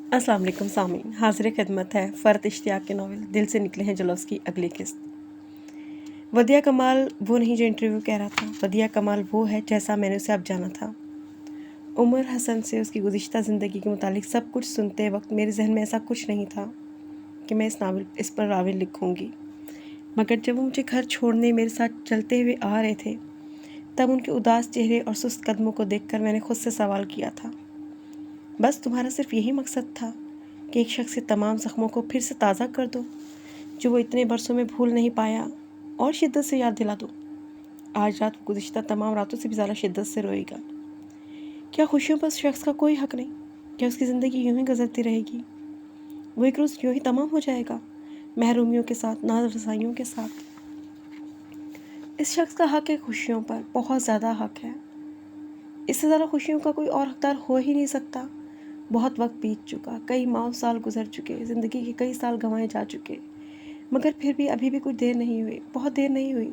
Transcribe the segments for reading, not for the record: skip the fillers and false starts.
अस्सलाम वालेकुम सामीन, हाज़िर खिदमत है फ़रत इश्तियाक के नावल दिल से निकले हैं जलौस की अगली किस्त। वदिया कमाल वो नहीं जो इंटरव्यू कह रहा था, वदिया कमाल वो है जैसा मैंने उसे अब जाना था। उमर हसन से उसकी गुज़िश्ता ज़िंदगी के मुतालिक सब कुछ सुनते वक्त मेरे जहन में ऐसा कुछ नहीं था कि मैं इस पर नावल लिखूँगी, मगर जब वो मुझे घर छोड़ने मेरे साथ चलते हुए आ रहे थे तब उनके उदास चेहरे और सुस्त कदमों को देखकर मैंने खुद से सवाल किया था, बस तुम्हारा सिर्फ यही मकसद था कि एक शख्स के तमाम ज़ख्मों को फिर से ताज़ा कर दो जो वो इतने बरसों में भूल नहीं पाया, और शिद्दत से याद दिला दो। आज रात वो गुज़िश्ता तमाम रातों से भी ज़्यादा शिद्दत से रोएगा। क्या खुशियों पर उस शख्स का कोई हक़ नहीं? क्या उसकी ज़िंदगी यूं ही गुजरती रहेगी? वो एक रोज़ यूं ही तमाम हो जाएगा, महरूमियों के साथ, नाज़रसाइयों के साथ। इस शख्स का हक़ है खुशियों पर, बहुत ज़्यादा हक़ है। इससे ज़्यादा खुशियों का कोई और हक़दार हो ही नहीं सकता। बहुत वक्त बीत चुका, कई माह साल गुजर चुके, ज़िंदगी के कई साल गंवाए जा चुके, मगर फिर भी अभी भी कुछ देर नहीं हुई, बहुत देर नहीं हुई।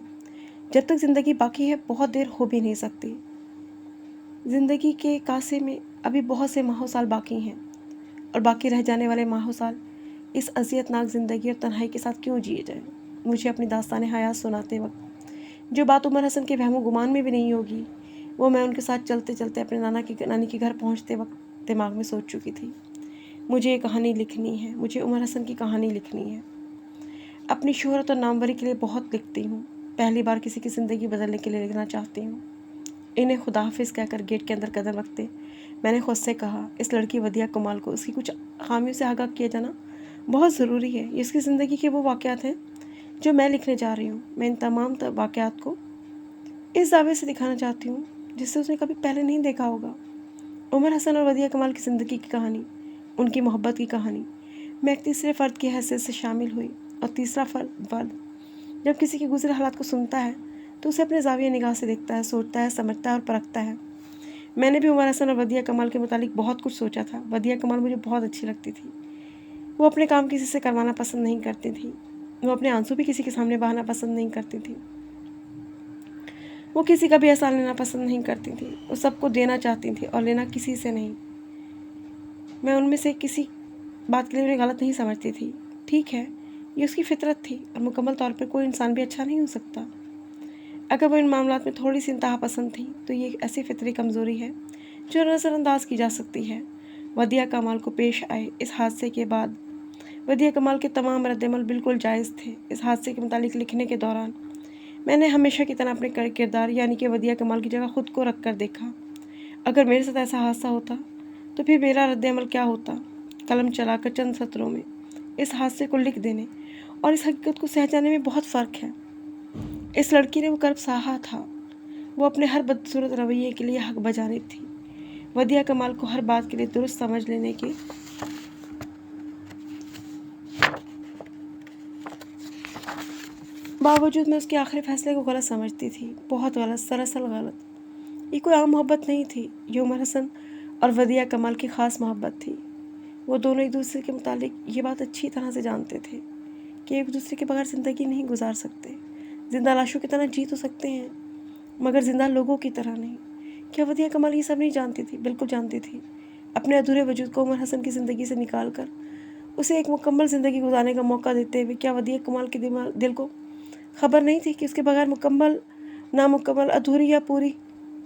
जब तक ज़िंदगी बाकी है बहुत देर हो भी नहीं सकती। ज़िंदगी के कासे में अभी बहुत से माह साल बाकी हैं, और बाकी रह जाने वाले माह साल इस अज़ियतनाक ज़िंदगी और तन्हाई के साथ क्यों जिए जाएं। मुझे अपनी दास्तान हयात सुनाते वक्त जो बात उमर हसन के वहमो गुमान में भी नहीं होगी, वो मैं उनके साथ चलते चलते अपने नानी के घर पहुँचते वक्त दिमाग में सोच चुकी थी। मुझे ये कहानी लिखनी है, मुझे उमर हसन की कहानी लिखनी है। अपनी शोहरत और नामवरी के लिए बहुत लिखती हूँ, पहली बार किसी की ज़िंदगी बदलने के लिए लिखना चाहती हूँ। इन्हें खुदा हाफिज़ कहकर गेट के अंदर कदम रखते मैंने खुद से कहा, इस लड़की वदिया कमाल को उसकी कुछ खामियों से आगाह किया जाना बहुत ज़रूरी है। ये उसकी ज़िंदगी के वो वाक़यात हैं जो मैं लिखने जा रही हूँ। मैं इन तमाम वाक़यात को इस दावे से दिखाना चाहती हूँ जिससे उसने कभी पहले नहीं देखा होगा। उमर हसन और वदिया कमाल की ज़िंदगी की कहानी, उनकी मोहब्बत की कहानी। मैं एक तीसरे फ़र्द की हैसियत से शामिल हुई, और तीसरा फ़र्द जब किसी के गुज़रे हालात को सुनता है तो उसे अपने ज़ाविया निगाह से देखता है, सोचता है, समझता है और परखता है। मैंने भी उमर हसन और वदिया कमाल के मुतालिक बहुत कुछ सोचा था। वदिया कमाल मुझे बहुत अच्छी लगती थी। वो अपने काम किसी से करवाना पसंद नहीं करती थी। वो अपने आंसू भी किसी के सामने बहाना पसंद नहीं करती थी। वो किसी का भी एहसान लेना पसंद नहीं करती थी। वो सबको देना चाहती थी और लेना किसी से नहीं। मैं उनमें से किसी बात के लिए उन्हें गलत नहीं समझती थी। ठीक है, ये उसकी फितरत थी, और मुकम्मल तौर पर कोई इंसान भी अच्छा नहीं हो सकता। अगर वो इन मामलात में थोड़ी सी इंतहा पसंद थी तो ये एक ऐसी फितरी कमज़ोरी है जो नज़रअंदाज की जा सकती है। वदिया कमाल को पेश आए इस हादसे के बाद वदिया कमाल के तमाम रद्दमल बिल्कुल जायज़ थे। इस हादसे के मुतालिक लिखने के दौरान मैंने हमेशा की तरह अपने किरदार यानी कि वदिया कमाल की जगह ख़ुद को रख कर देखा। अगर मेरे साथ ऐसा हादसा होता तो फिर मेरा रद्दमल क्या होता। कलम चलाकर चंद सत्रों में इस हादसे को लिख देने और इस हकीकत को सह जाने में बहुत फ़र्क है। इस लड़की ने वो कर्ब सहा था। वो अपने हर बदसूरत रवैये के लिए हक बजानी थी। वदिया कमाल को हर बात के लिए दुरुस्त समझ लेने के बावजूद मैं उसके आखिरी फैसले को गलत समझती थी, बहुत गलत, सरासर गलत। ये कोई आम मोहब्बत नहीं थी, ये उमर हसन और वदिया कमाल की ख़ास मोहब्बत थी। वो दोनों एक दूसरे के मुतालिक ये बात अच्छी तरह से जानते थे कि एक दूसरे के बगैर ज़िंदगी नहीं गुजार सकते। ज़िंदा लाशों की तरह जी तो सकते हैं, मगर ज़िंदा लोगों की तरह नहीं। क्या वदिया कमाल ये सब नहीं जानती थी? बिल्कुल जानती थी। अपने अधूरे वजूद को उमर हसन की ज़िंदगी से निकाल कर उसे एक मुकम्मल ज़िंदगी गुजारने का मौका देते हुए क्या वदिया कमाल के दिल को खबर नहीं थी कि उसके बगैर मुकम्मल, नामुकम्मल, अधूरी या पूरी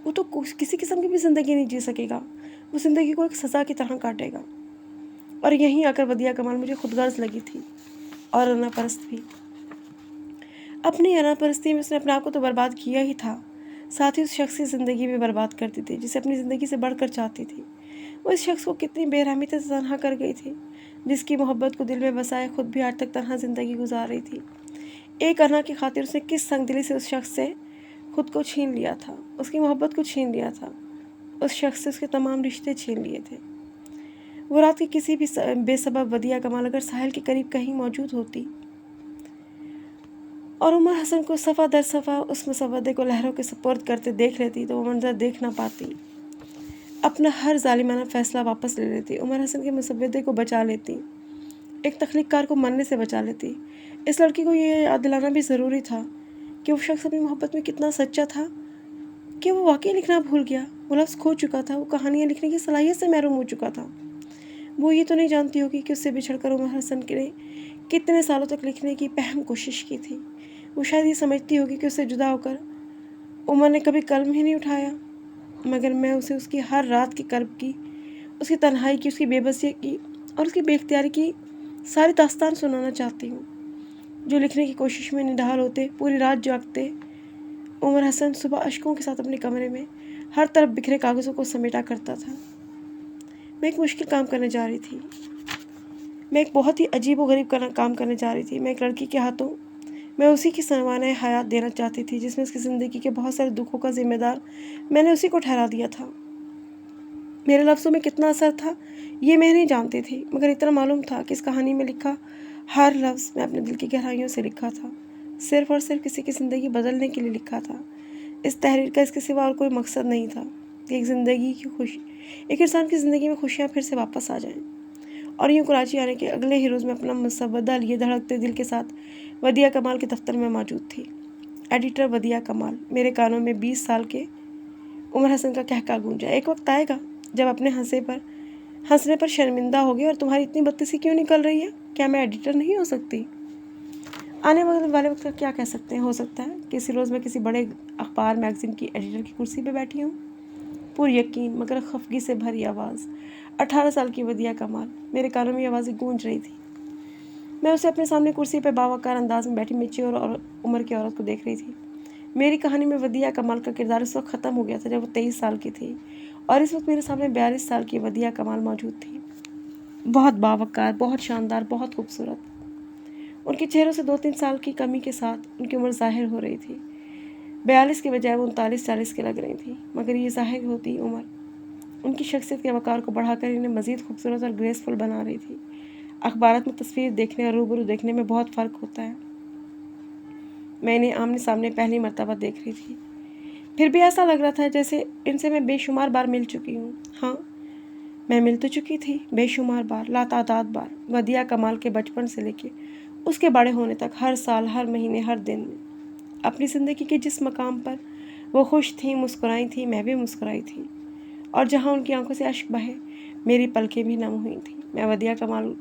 वो तो किसी किस्म की भी ज़िंदगी नहीं जी सकेगा। वो ज़िंदगी को एक सज़ा की तरह काटेगा। और यहीं आकर वदिया कमाल मुझे खुदगर्ज़ लगी थी, और अनापरस्त भी। अपनी अनापरस्ती में उसने अपने आप को तो बर्बाद किया ही था, साथ ही उस शख्स की ज़िंदगी भी बर्बाद करती थी जिसे अपनी ज़िंदगी से बढ़कर चाहती थी। वो इस शख्स को कितनी बेरहमी से तन्हा कर गई थी, जिसकी मोहब्बत को दिल में बसाए खुद भी आज तक तन्हा ज़िंदगी गुजार रही थी। एक अना की खातिर उसने किस संगदिली से उस शख्स से खुद को छीन लिया था, उसकी मोहब्बत को छीन लिया था, उस शख्स से उसके तमाम रिश्ते छीन लिए थे। वो रात की किसी भी बेसबब वदिया कमाल अगर साहिल के करीब कहीं मौजूद होती और उमर हसन को सफ़ा दर सफ़ा उस मुसवदे को लहरों के सुपुर्द करते देख लेती तो वो मंजर देख ना पाती। अपना हर जालिमाना फ़ैसला वापस ले लेती, उमर हसन के मुसवदे को बचा लेती, एक तख्लीक़कार को मरने से बचा लेती। इस लड़की को ये याद दिलाना भी ज़रूरी था कि वो शख्स अपनी मोहब्बत में कितना सच्चा था कि वो वाकई लिखना भूल गया। वो लफ्ज़ खो चुका था, वो कहानियाँ लिखने की सलाहियत से महरूम हो चुका था। वो ये तो नहीं जानती होगी कि उससे बिछड़ कर उमर हसन के लिए कितने सालों तक लिखने की अहम कोशिश की थी। वो शायद ये समझती होगी कि उससे जुदा होकर उमर ने कभी कलम ही नहीं उठाया, मगर मैं उसे उसकी हर रात की कर्ब की, उसकी तन्हाई की, उसकी बेबसी की और उसकी बेख्तियारी की सारी दास्तान सुनाना चाहती हूँ। जो लिखने की कोशिश में निढाल होते, पूरी रात जागते उमर हसन सुबह अश्कों के साथ अपने कमरे में हर तरफ बिखरे कागज़ों को समेटा करता था। मैं एक मुश्किल काम करने जा रही थी। मैं एक बहुत ही अजीब व गरीब काम करने जा रही थी। मैं एक लड़की के हाथों मैं उसी की सरमाने हयात देना चाहती थी जिसमें उसकी ज़िंदगी के बहुत सारे दुखों का जिम्मेदार मैंने उसी को ठहरा दिया था। मेरे लफ्ज़ों में कितना असर था ये मैं नहीं जानती थी, मगर इतना मालूम था कि इस कहानी में लिखा हर लफ्ज़ मैं अपने दिल की गहराइयों से लिखा था, सिर्फ़ और सिर्फ किसी की ज़िंदगी बदलने के लिए लिखा था। इस तहरीर का इसके सिवा और कोई मकसद नहीं था कि एक इंसान की ज़िंदगी में खुशियाँ फिर से वापस आ जाएं। और यूँ कराची आने के अगले ही रोज़ मैं अपना मुसवदा लिए धड़कते दिल के साथ वदिया कमाल के दफ्तर में मौजूद थी। एडिटर वदिया कमाल। मेरे कानों में 20 साल के उमर हसन का कहका गूंजा। एक वक्त आएगा जब अपने हंसने पर शर्मिंदा होगी और तुम्हारी इतनी बत्तीसी क्यों निकल रही है? क्या मैं एडिटर नहीं हो सकती? आने वाले वक्त का क्या कह सकते हैं? हो सकता है किसी रोज़ मैं किसी बड़े अखबार मैगज़ीन की एडिटर की कुर्सी पर बैठी हूँ। पूरी यकीन मगर खफगी से भरी आवाज़। 18 साल की वदिया कमाल। मेरे कानों में आवाज़ें गूंज रही थी। मैं उसे अपने सामने कुर्सी पर बावकार अंदाज में बैठी मैच्योर और उम्र की औरत को देख रही थी। मेरी कहानी में वदिया कमाल का किरदार उस वक्त ख़त्म हो गया था जब वो 23 साल की थी और इस वक्त मेरे सामने 42 साल की वदिया कमाल मौजूद थी। बहुत बावकार, बहुत शानदार, बहुत खूबसूरत। उनके चेहरों से 2-3 साल की कमी के साथ उनकी उम्र ज़ाहिर हो रही थी। 42 के बजाय वो 39-40 की लग रही थी, मगर ये ज़ाहिर होती उम्र उनकी शख्सियत के वक़ार को बढ़ाकर इन्हें मज़ीद खूबसूरत और ग्रेसफुल बना रही थी। अखबारात में तस्वीर देखने और रूबरू देखने में बहुत फ़र्क होता है। मैं इन्हें आमने सामने पहली मर्तबा देख रही थी, फिर भी ऐसा लग रहा था जैसे इनसे मैं बेशुमार बार मिल चुकी हूँ। हाँ, मैं मिल तो चुकी थी बेशुमार बार, लातादाद बार। वदिया कमाल के बचपन से लेके उसके बड़े होने तक, हर साल, हर महीने, हर दिन में। अपनी ज़िंदगी के जिस मकाम पर वो खुश थी, मुस्कुराई थी, मैं भी मुस्कुराई थी, और जहाँ उनकी आंखों से अश्क बहे मेरी पलकें भी नम हुई थी। मैं वदिया कमाल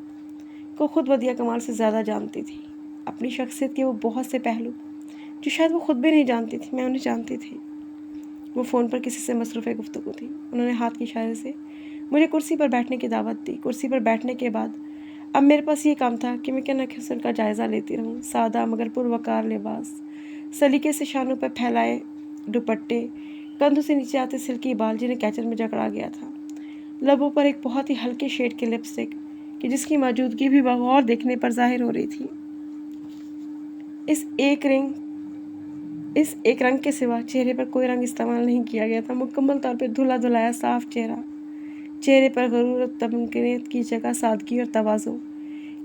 को खुद वदिया कमाल से ज़्यादा जानती थी। अपनी शख्सियत के वो बहुत से पहलू जो शायद वो खुद भी नहीं जानती थी, मैं उन्हें जानती थी। वो फ़ोन पर किसी से मसरूफ़ गुफ्तगू थी। उन्होंने हाथ के इशारे से मुझे कुर्सी पर बैठने की दावत दी। कुर्सी पर बैठने के बाद अब मेरे पास ये काम था कि मैं क्या नखसन का जायज़ा लेती रहूँ। सादा मगर पुरवकार लिबास, सलीके से शानों पर फैलाए दुपट्टे, कंधों से नीचे आते सिल्की बाल जिन्हें कैचर में जकड़ा गया था, लबों पर एक बहुत ही हल्के शेड की लिपस्टिक कि जिसकी मौजूदगी भी बगौर देखने पर जाहिर हो रही थी। इस एक रंग के सिवा चेहरे पर कोई रंग इस्तेमाल नहीं किया गया था। मुकम्मल तौर पर धुला धुलाया साफ चेहरा, चेहरे पर गरूर और तमकीनत की जगह सादगी और तवाज़ो।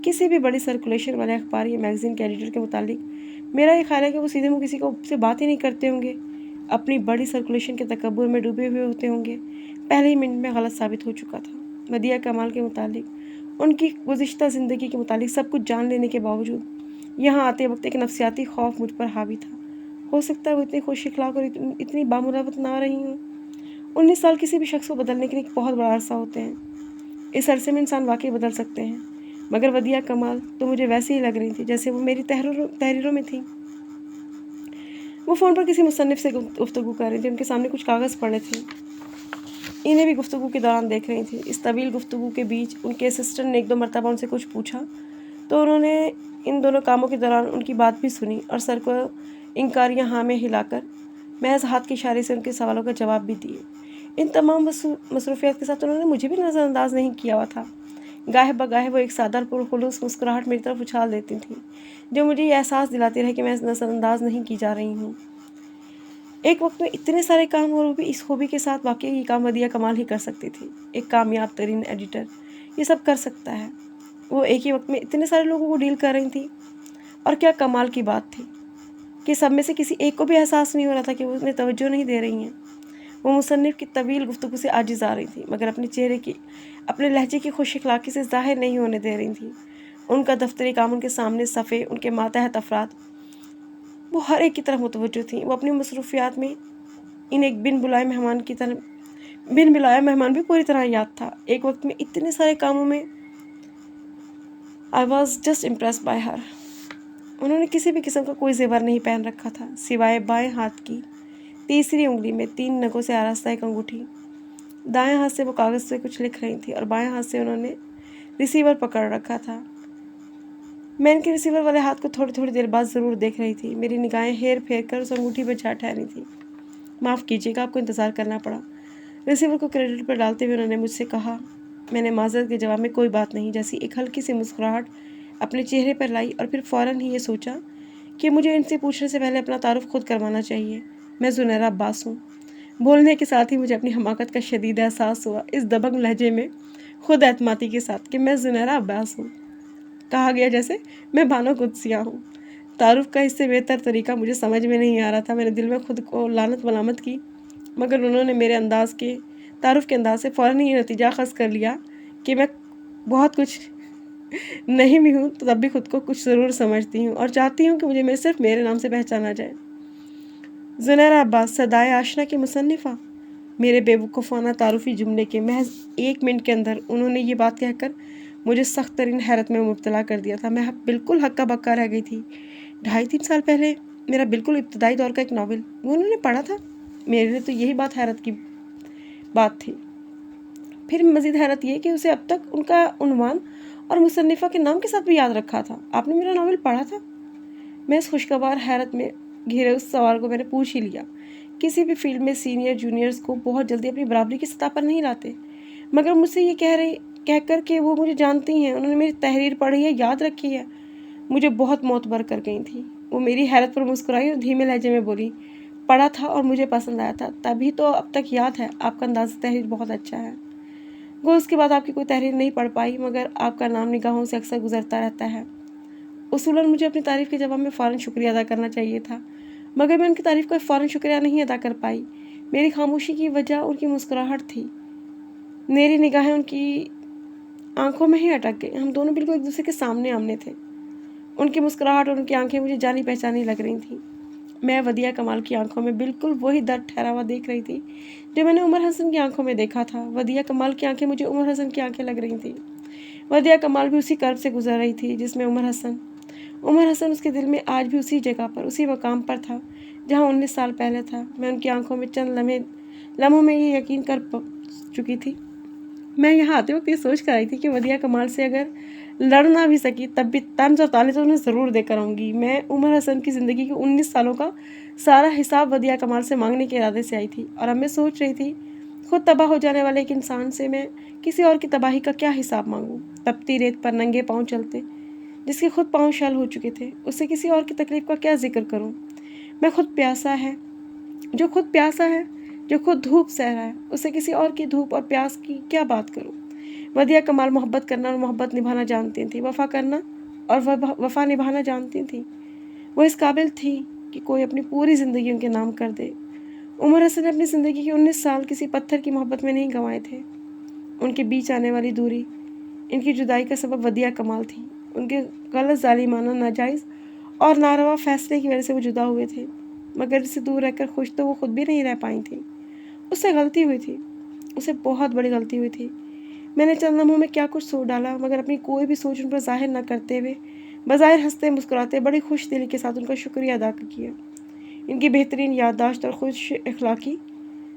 किसी भी बड़ी सर्कुलेशन वाले अखबार या मैगज़ीन के एडिटर के मुतालिक मेरा ये ख्याल है कि वो सीधे मुँह किसी को से बात ही नहीं करते होंगे, अपनी बड़ी सर्कुलेशन के तकब्बुर में डूबे हुए होते होंगे। पहले ही मिनट में गलत साबित हो चुका था। वदिया कमाल के मुतालिक, उनकी गुज़िश्ता ज़िंदगी के मुतालिक सब कुछ जान लेने के बावजूद यहाँ आते वक्त एक नफसियाती खौफ मुझ पर हावी था। हो सकता है वो इतनी खुश इखलाक और इतनी बामुरावत ना रही हूँ। 19 साल किसी भी शख्स को बदलने के लिए एक बहुत बड़ा अरसा होते हैं। इस अरसे में इंसान वाकई बदल सकते हैं, मगर वदिया कमाल तो मुझे वैसे ही लग रही थी जैसे वो मेरी तहरीरों में थी। वो फ़ोन पर किसी मुसन्निफ़ से गुफ्तगू कर रही थी। उनके सामने कुछ कागज़ पड़े थे, इन्हें भी गुफ्तगू के दौरान देख रही थी। इस तवील गुफ्तगू के बीच उनके असिस्टेंट ने 1-2 मरतबा उनसे कुछ पूछा तो उन्होंने इन दोनों कामों के दौरान उनकी बात भी सुनी और सर को इंकारियाँ हाँ में हिलाकर महज हाथ के इशारे से उनके सवालों का जवाब भी दिए। इन तमाम मसरूफियात के साथ उन्होंने मुझे भी नज़रअंदाज नहीं किया हुआ था। गाहे बगाहे वो एक सादा और पुरखुलूस मुस्कुराहट मेरी तरफ उछाल देती थी, जो मुझे ये एहसास दिलाती रहे कि मैं नज़रअंदाज नहीं की जा रही हूँ। एक वक्त में इतने सारे काम और वो भी इस खूबी के साथ, वाकई ये काम वदिया कमाल ही कर सकती थी। एक कामयाब तरीन एडिटर ये सब कर सकता है। वो एक ही वक्त में इतने सारे लोगों को डील कर रही थी, और क्या कमाल की बात थी कि सब में से किसी एक को भी एहसास नहीं हो रहा था कि वो उन्हें तवज्जो नहीं दे रही हैं। वो मुसन्निफ़ की तवील गुफ्तगू से आजिज़ आ रही थी, मगर अपने चेहरे की, अपने लहजे की खुश इखलाक़ी से ज़ाहिर नहीं होने दे रही थी। उनका दफ्तरी काम, उनके सामने सफ़े, उनके मातहत अफराद, वो हर एक की तरफ मुतवज्जो थी। वो अपनी मसरूफियात में इन एक बिन बुलाए मेहमान की तरह बिन बुलाया मेहमान भी पूरी तरह याद था। एक वक्त में इतने सारे कामों में I was just impress by हर। उन्होंने किसी भी किस्म का कोई जेवर नहीं पहन रखा था सिवाय बाएं हाथ की तीसरी उंगली में 3 नगों से आरास्ता एक अंगूठी। दाएं हाथ से वो कागज़ से कुछ लिख रही थी और बाएं हाथ से उन्होंने रिसीवर पकड़ रखा था। मैं इनके रिसीवर वाले हाथ को थोड़ी थोड़ी देर बाद ज़रूर देख रही थी। मेरी निगाहें हेर फेर कर उस अंगूठी पर जा ठहरी थी। माफ़ कीजिएगा, आपको इंतज़ार करना पड़ा। रिसीवर को क्रेडिट पर डालते हुए उन्होंने मुझसे कहा। मैंने माजरत के जवाब में कोई बात नहीं जैसी एक हल्की सी मुस्कुराहट अपने चेहरे पर लाई और फिर फ़ौरन ही ये सोचा कि मुझे इनसे पूछने से पहले अपना तारुफ खुद करवाना चाहिए। मैं ज़ुनैरा अब्बास हूँ। बोलने के साथ ही मुझे अपनी हमाकत का शदीद एहसास हुआ, इस दबंग लहजे में खुद एतमादी के साथ कि मैं ज़ुनैरा अब्बास हूँ। कहा गया जैसे मैं बानो कुदसिया हूँ। तारुफ का इससे बेहतर तरीका मुझे समझ में नहीं आ रहा था। मैंने दिल में खुद को लानत मलामत की, मगर उन्होंने मेरे तारुफ के अंदाज से फ़ौरन ही नतीजा ख़ास कर लिया कि मैं बहुत कुछ नहीं भी हूँ तो तब भी खुद को कुछ ज़रूर समझती हूँ और चाहती हूँ कि मुझे सिर्फ मेरे नाम से पहचाना जाए। ज़ुनैरा अब्बास, सदाए आशना की मुसन्निफ़ा। मेरे बेवकूफ़ाना तारुफी जुमले के महज 1 मिनट के अंदर उन्होंने ये बात कहकर मुझे सख्त तरीन हैरत में मुब्तला कर दिया था। मैं बिल्कुल हक्का बक्का रह गई थी। 2.5-3 साल पहले मेरा बिल्कुल इब्तदाई दौर का एक नावल वो उन्होंने पढ़ा था। मेरे लिए तो यही बात हैरत की बात थी। फिर मज़ीद हैरत ये कि उसे अब तक उनका उन्वान और मुसन्निफ़ा के नाम के साथ भी याद रखा था। आपने मेरा नावल पढ़ा था? मैं इस खुशगवार हैरत में घिरे उस सवाल को मैंने पूछ ही लिया। किसी भी फील्ड में सीनियर जूनियर्स को बहुत जल्दी अपनी बराबरी की सतह पर नहीं लाते, मगर मुझसे ये कहकर कि वो मुझे जानती हैं, उन्होंने मेरी तहरीर पढ़ी है, याद रखी है, मुझे बहुत मोतबर कर गई थी। वो मेरी हैरत पर मुस्कुराई और धीमे लहजे में बोली, पढ़ा था और मुझे पसंद आया था, तभी तो अब तक याद है। आपका अंदाज़ तहरीर बहुत अच्छा है। वो उसके बाद आपकी कोई तहरीर नहीं पढ़ पाई, मगर आपका नाम निगाहों से अक्सर गुजरता रहता है। उसूलन मुझे अपनी तारीफ़ के जवाब में फ़ौरन शुक्रिया अदा करना चाहिए था, मगर मैं उनकी तारीफ़ का फ़ौरन शुक्रिया नहीं अदा कर पाई। मेरी खामोशी की वजह उनकी मुस्कुराहट थी। मेरी निगाहें उनकी आंखों में ही अटक गई। हम दोनों बिल्कुल एक दूसरे के सामने आमने थे। उनकी मुस्कुराहट और उनकी आंखें मुझे जानी पहचानी लग रही थीं। मैं वदिया कमाल की आंखों में बिल्कुल वही दर्द ठहरा हुआ देख रही थी जो मैंने उमर हसन की आंखों में देखा था। वदिया कमाल की आंखें मुझे उमर हसन की आंखें लग रही थी। वदिया कमाल भी उसी कर्ब से गुजर रही थी जिसमें उमर हसन उसके दिल में आज भी उसी जगह पर, उसी मकाम पर था जहाँ 19 साल पहले था। मैं उनकी आंखों में चंद लम्हों में ये यकीन कर चुकी थी। मैं यहाँ आते वक्त ये सोच कर आई थी कि वदिया कमाल से अगर लड़ ना भी सकी तब भी तंज और ताने तो उन्हें ज़रूर देकर आऊँगी। मैं उमर हसन की ज़िंदगी के 19 सालों का सारा हिसाब वदिया कमाल से मांगने के इरादे से आई थी और अब मैं सोच रही थी खुद तबाह हो जाने वाले एक इंसान से मैं किसी और की तबाही का क्या हिसाब मांगूँ। तपती रेत पर नंगे पाँव चलते जिसके खुद पाँव शल हो चुके थे, उससे किसी और की तकलीफ़ का क्या जिक्र करूँ। मैं खुद प्यासा है जो खुद धूप सह रहा है, उससे किसी और की धूप और प्यास की क्या बात करूं। वदिया कमाल मोहब्बत करना और मोहब्बत निभाना जानती थी, वफ़ा करना और वफ़ा निभाना जानती थी। वो इस काबिल थी कि कोई अपनी पूरी ज़िंदगी उनके नाम कर दे। उमर हसन ने अपनी ज़िंदगी के 19 साल किसी पत्थर की मोहब्बत में नहीं गंवाए थे। उनके बीच आने वाली दूरी, इनकी जुदाई का सबब वदिया कमाल थी। उनके गलत, ज़ालिमाना, नाजायज़ और नारवा फैसले की वजह से वो जुदा हुए थे, मगर इससे दूर रहकर खुश तो वो खुद भी नहीं रह पाई थी। उससे गलती हुई थी, उसे बहुत बड़ी गलती हुई थी। मैंने चंद लम्हों में क्या कुछ सोच डाला, मगर अपनी कोई भी सोच उन पर जाहिर न करते हुए बज़ाहिर हंसते मुस्कुराते बड़ी खुश दिली के साथ उनका शुक्रिया अदा किया। इनकी बेहतरीन याददाश्त और खुश अखलाक़ी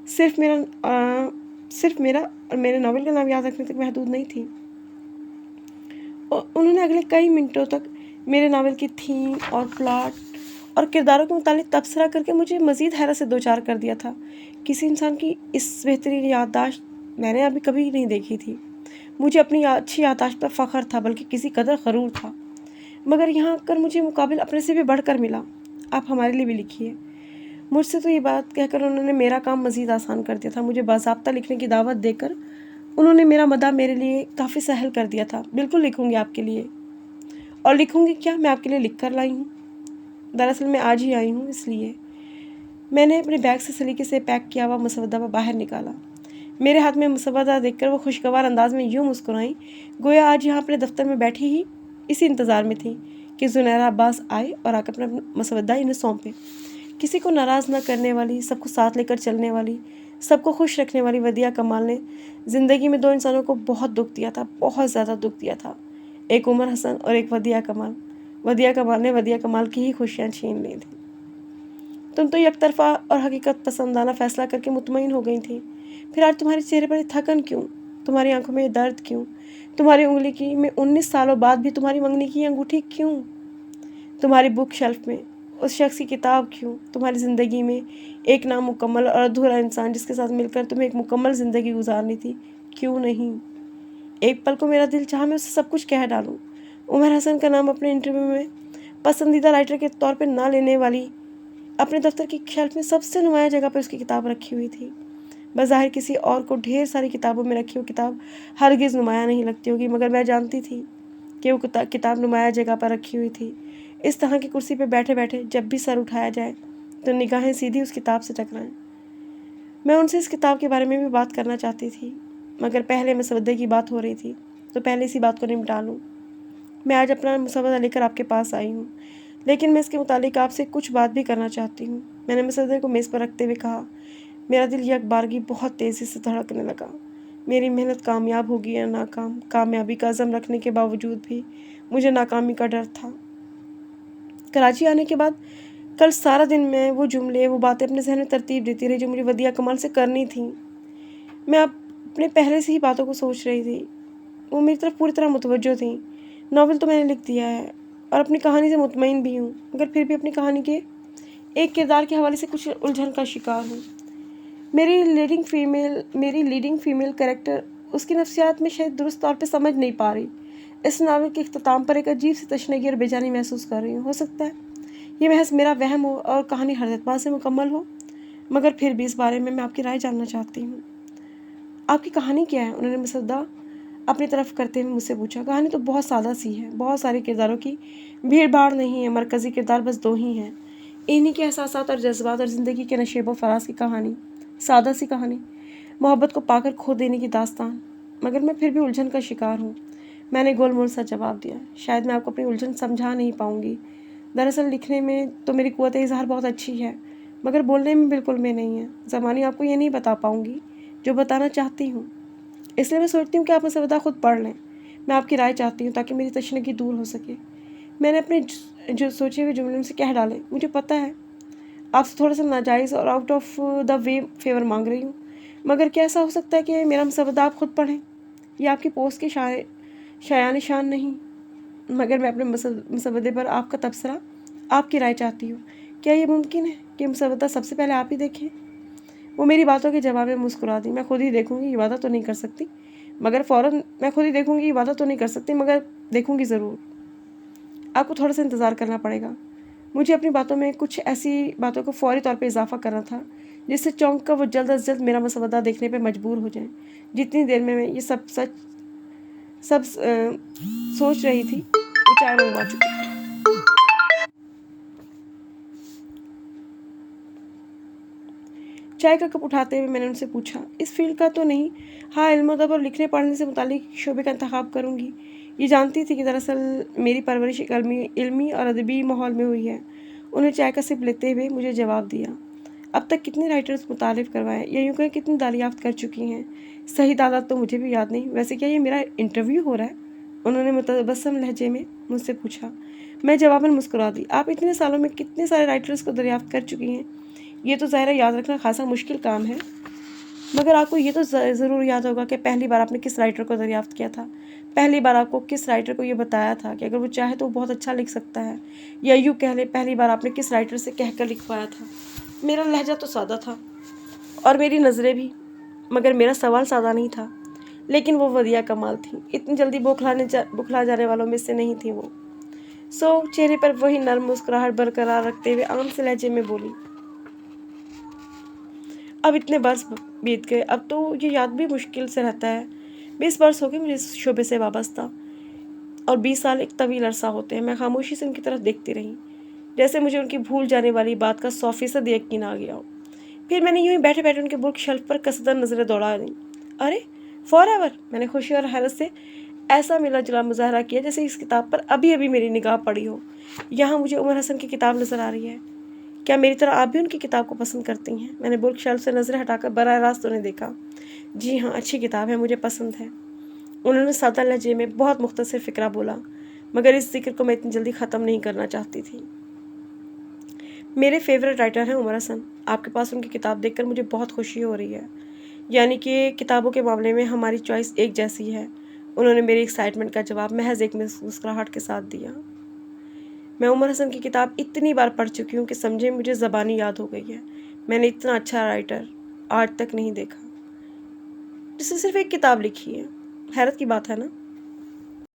सिर्फ मेरा और मेरे नावल का नाम याद रखने तक महदूद नहीं थी। उन्होंने अगले कई मिनटों तक मेरे नावल की थीम और प्लॉट और किरदारों के मुतालिक तबसरा करके मुझे मज़ीद हैरत से दो चार कर दिया था। किसी इंसान की इस बेहतरीन याददाश्त मैंने अभी कभी नहीं देखी थी। मुझे अपनी अच्छी याददाश्त पर फ़ख्र था, बल्कि किसी कदर ग़रूर था, मगर यहाँ आकर मुझे मुकाबिल अपने से भी बढ़कर मिला। आप हमारे लिए भी लिखिए। मुझसे तो ये बात कहकर उन्होंने मेरा काम मज़ीद आसान कर दिया था। मुझे बाज़ाब्ता लिखने की दावत देकर उन्होंने मेरा मदा मेरे लिए काफ़ी सहल कर दिया था। बिल्कुल लिखूँगी आपके लिए, और लिखूँगी क्या, मैं आपके लिए लिख कर लाई हूँ। दरअसल मैं आज ही आई हूँ, इसलिए मैंने अपने बैग से सलीके से पैक किया हुआ मुसवदा बाहर निकाला। मेरे हाथ में मुसवदा देखकर वो खुशगवार अंदाज में यूँ मुस्कुराई गोया आज यहाँ अपने दफ्तर में बैठी ही इसी इंतज़ार में थी कि ज़ुनैरा अब्बास आए और आकर अपना मुसवदा इन्हें सौंपे। किसी को नाराज़ न करने वाली, सबको साथ लेकर चलने वाली, سب کو خوش رکھنے والی ودیع کمال نے زندگی میں 2 انسانوں کو بہت دکھ دیا تھا، بہت زیادہ دکھ دیا تھا، ایک عمر حسن اور ایک ودیع کمال۔ ودیع کمال نے ودیع کمال کی ہی خوشیاں چھین لی تھیں۔ تم تو یک طرفہ اور حقیقت پسندانہ فیصلہ کر کے مطمئن ہو گئی تھی، پھر آج تمہارے چہرے پر یہ تھکن کیوں؟ تمہاری آنکھوں میں یہ درد کیوں؟ تمہاری انگلی کی میں 19 سالوں بعد بھی تمہاری منگنی کی انگوٹھی کیوں؟ تمہاری بک شیلف میں اس شخص کی کتاب کیوں؟ تمہاری زندگی میں ایک نامکمل اور ادھورا انسان جس کے ساتھ مل کر تمہیں ایک مکمل زندگی گزارنی تھی، کیوں نہیں؟ ایک پل کو میرا دل چاہا میں اسے سب کچھ کہہ ڈالوں۔ عمر حسن کا نام اپنے انٹرویو میں پسندیدہ رائٹر کے طور پہ نہ لینے والی اپنے دفتر کی شیلف میں سب سے نمایاں جگہ پر اس کی کتاب رکھی ہوئی تھی۔ بظاہر کسی اور کو ڈھیر ساری کتابوں میں رکھی ہوئی کتاب ہرگز نمایاں نہیں لگتی ہوگی، مگر میں جانتی تھی کہ وہ کتاب نمایاں جگہ پر رکھی ہوئی تھی۔ اس طرح کی کرسی پہ بیٹھے بیٹھے جب بھی سر اٹھایا جائے تو نگاہیں سیدھی اس کتاب سے ٹکرائیں۔ میں ان سے اس کتاب کے بارے میں بھی بات کرنا چاہتی تھی، مگر پہلے مسودے کی بات ہو رہی تھی تو پہلے اسی بات کو نمٹا لوں۔ میں آج اپنا مسودہ لے کر آپ کے پاس آئی ہوں، لیکن میں اس کے متعلق آپ سے کچھ بات بھی کرنا چاہتی ہوں۔ میں نے مسودے کو میز پر رکھتے ہوئے کہا۔ میرا دل یک بارگی بہت تیزی سے دھڑکنے لگا۔ میری محنت کامیاب ہوگی یا ناکام؟ کامیابی کا عزم رکھنے کے باوجود بھی مجھے ناکامی کا ڈر تھا۔ کراچی آنے کے بعد کل سارا دن میں وہ جملے، وہ باتیں اپنے ذہن میں ترتیب دیتی رہی جو مجھے ودیع کمال سے کرنی تھیں۔ میں اپنے پہلے سے ہی باتوں کو سوچ رہی تھی۔ وہ میری طرف پوری طرح متوجہ تھیں۔ ناول تو میں نے لکھ دیا ہے اور اپنی کہانی سے مطمئن بھی ہوں، مگر پھر بھی اپنی کہانی کے ایک کردار کے حوالے سے کچھ الجھن کا شکار ہوں۔ میری لیڈنگ فیمیل کریکٹر اس کی نفسیات میں شاید درست طور پہ سمجھ نہیں پا رہی۔ اس ناول کے اختتام پر ایک عجیب سی تشنگی اور بے چینی محسوس کر رہی ہوں۔ ہو سکتا ہے یہ محض میرا وہم ہو اور کہانی ہر اعتبار سے مکمل ہو، مگر پھر بھی اس بارے میں آپ کی رائے جاننا چاہتی ہوں۔ آپ کی کہانی کیا ہے؟ انہوں نے مسودہ اپنی طرف کرتے ہوئے مجھ سے پوچھا۔ کہانی تو بہت سادہ سی ہے، بہت سارے کرداروں کی بھیڑ بھاڑ نہیں ہے، مرکزی کردار بس 2 ہی ہیں، انہی کے احساسات اور جذبات اور زندگی کے نشیب و فراز کی کہانی، سادہ سی کہانی، محبت کو پا کر کھو دینے کی داستان۔ مگر میں پھر بھی الجھن کا شکار ہوں۔ میں نے گول مول سا جواب دیا۔ شاید میں آپ کو اپنی الجھن سمجھا نہیں پاؤں گی۔ دراصل لکھنے میں تو میری قوت اظہار بہت اچھی ہے، مگر بولنے میں بالکل میں نہیں ہے۔ زبانی آپ کو یہ نہیں بتا پاؤں گی جو بتانا چاہتی ہوں، اس لیے میں سوچتی ہوں کہ آپ مسودہ خود پڑھ لیں۔ میں آپ کی رائے چاہتی ہوں تاکہ میری تشنگی دور ہو سکے۔ میں نے اپنے جو سوچے ہوئے جملے سے کہہ ڈالے۔ مجھے پتہ ہے آپ سے تھوڑا سا ناجائز اور out of the way favour مانگ رہی ہوں، مگر کیا ایسا ہو سکتا ہے کہ میرا مسودہ آپ خود پڑھیں؟ یہ آپ کی پوسٹ کے شایان شان نہیں، مگر میں اپنے مسودے پر آپ کا تبصرہ، آپ کی رائے چاہتی ہوں۔ کیا یہ ممکن ہے کہ مسودہ سب سے پہلے آپ ہی دیکھیں؟ وہ میری باتوں کے جواب میں مسکرا دی۔ میں خود ہی دیکھوں گی، یہ وعدہ تو نہیں کر سکتی، مگر دیکھوں گی ضرور۔ آپ کو تھوڑا سا انتظار کرنا پڑے گا۔ مجھے اپنی باتوں میں کچھ ایسی باتوں کو فوری طور پہ اضافہ کرنا تھا جس سے چونک کر وہ جلد از جلد میرا مسودہ دیکھنے پہ مجبور ہو جائیں۔ جتنی دیر میں یہ سب سوچ رہی تھی وہ چائے منگوا چکی تھی۔ چائے کا کپ اٹھاتے ہوئے میں نے ان سے پوچھا، اس فیلڈ کا تو نہیں؟ ہاں، علم و ادب اور لکھنے پڑھنے سے متعلق شعبے کا انتخاب کروں گی۔ یہ جانتی تھی کہ دراصل میری پرورش ایک علمی اور ادبی ماحول میں ہوئی ہے۔ انہیں چائے کا سپ لیتے ہوئے مجھے جواب دیا۔ اب تک کتنے رائٹرز متعارف کروائے یا یوں کہیں کتنی دریافت کر چکی ہیں؟ صحیح تعداد تو مجھے بھی یاد نہیں۔ ویسے کیا یہ میرا انٹرویو ہو رہا ہے؟ انہوں نے متبسم لہجے میں مجھ سے پوچھا۔ میں جواباً مسکرا دی۔ آپ اتنے سالوں میں کتنے سارے رائٹرز کو دریافت کر چکی ہیں؟ یہ تو ظاہر یاد رکھنا خاصا مشکل کام ہے، مگر آپ کو یہ تو ضرور یاد ہوگا کہ پہلی بار آپ نے کس رائٹر کو دریافت کیا تھا، پہلی بار آپ کو کس رائٹر کو یہ بتایا تھا کہ اگر وہ چاہے تو وہ بہت اچھا لکھ سکتا ہے، یا یوں کہہ لیں پہلی بار آپ نے کس رائٹر سے کہہ کر لکھوایا تھا۔ میرا لہجہ تو سادہ تھا اور میری نظریں بھی، مگر میرا سوال سادہ نہیں تھا۔ لیکن وہ ودیع کمال تھی، اتنی جلدی بوکھلا جانے والوں میں سے نہیں تھی وہ۔ چہرے پر وہی نرم مسکراہٹ برقرار رکھتے ہوئے عام سے لہجے میں بولی، اب اتنے برس بیت گئے، اب تو یہ یاد بھی مشکل سے رہتا ہے۔ 20 برس ہو گئے مجھے اس شعبے سے وابستہ، اور 20 سال ایک طویل عرصہ ہوتے ہیں۔ میں خاموشی سے ان کی طرف دیکھتی رہی، جیسے مجھے ان کی بھول جانے والی بات کا 100% یقین آ گیا ہو۔ پھر میں نے یوں ہی بیٹھے بیٹھے ان کے بک شیلف پر قصداً نظریں دوڑا دیں۔ ارے فار ایور! میں نے خوشی اور حیرت سے ایسا ملا جلا مظاہرہ کیا جیسے اس کتاب پر ابھی ابھی میری نگاہ پڑی ہو۔ یہاں مجھے عمر حسن کی کتاب نظر آ رہی ہے۔ क्या मेरी तरह आप भी उनकी किताब को पसंद करती हैं? मैंने बुक शेल्फ से नज़रें हटाकर बराह रास्त उन्हें देखा। जी हाँ, अच्छी किताब है, मुझे पसंद है। उन्होंने सादा लहजे में बहुत मुख्तसर फ़िक्रा बोला, मगर इस ज़िक्र को मैं इतनी जल्दी ख़त्म नहीं करना चाहती थी। मेरे फेवरेट राइटर हैं उमर हसन। आपके पास उनकी किताब देखकर मुझे बहुत खुशी हो रही है। यानी कि किताबों के मामले में हमारी चॉइस एक जैसी है। उन्होंने मेरी एक्साइटमेंट का जवाब महज एक मुस्कुराहट के साथ दिया। मैं उमर हसन की किताब इतनी बार पढ़ चुकी हूँ कि समझे मुझे ज़बानी याद हो गई है। मैंने इतना अच्छा राइटर आज तक नहीं देखा जिसने सिर्फ एक किताब लिखी है। हैरत की बात है ना।